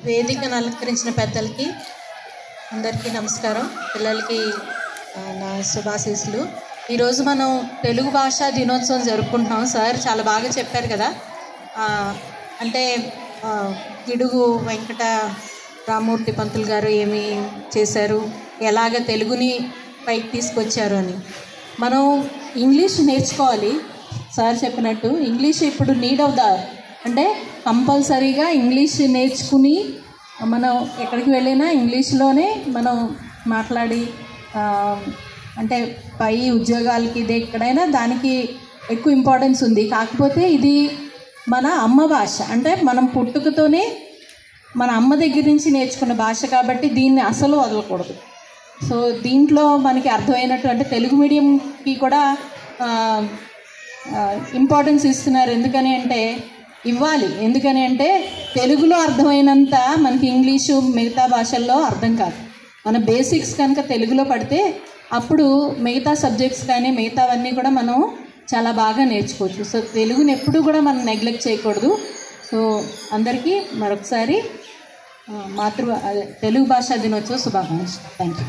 వేదికను అలంకరించిన పెద్దలకి అందరికీ నమస్కారం. పిల్లలకి నా శుభాశీస్సులు. ఈరోజు మనం తెలుగు భాషా దినోత్సవం జరుపుకుంటున్నాం. సార్ చాలా బాగా చెప్పారు కదా. అంటే గిడుగు వెంకట రామూర్తి పంతులు గారు ఏమి చేశారు, ఎలాగ తెలుగుని పైకి తీసుకొచ్చారు అని. మనం ఇంగ్లీష్ నేర్చుకోవాలి. సార్ చెప్పినట్టు ఇంగ్లీష్ ఇప్పుడు నీడ్ ఆఫ్ ద అంటే కంపల్సరీగా ఇంగ్లీష్ నేర్చుకుని మనం ఎక్కడికి వెళ్ళినా ఇంగ్లీష్లోనే మనం మాట్లాడి అంటే పై ఉద్యోగాలకి ఇది ఎక్కడైనా దానికి ఎక్కువ ఇంపార్టెన్స్ ఉంది. కాకపోతే ఇది మన అమ్మ భాష, అంటే మనం పుట్టుకతోనే మన అమ్మ దగ్గర నుంచి నేర్చుకున్న భాష కాబట్టి దీన్ని అసలు వదలకూడదు. సో దీంట్లో మనకి అర్థమైనట్టు అంటే తెలుగు మీడియంకి కూడా ఇంపార్టెన్స్ ఇస్తున్నారు. ఎందుకని అంటే ఇవ్వాలి. ఎందుకని అంటే తెలుగులో అర్థమైనంత మనకి ఇంగ్లీషు మిగతా భాషల్లో అర్థం కాదు. మన బేసిక్స్ కనుక తెలుగులో పడితే అప్పుడు మిగతా సబ్జెక్ట్స్ కానీ మిగతావన్నీ కూడా మనం చాలా బాగా నేర్చుకోవచ్చు. సో తెలుగుని ఎప్పుడూ కూడా మనం నెగ్లెక్ట్ చేయకూడదు. సో అందరికీ మరొకసారి తెలుగు భాషా దినోత్సవ శుభాకాంక్షలు. Thank you.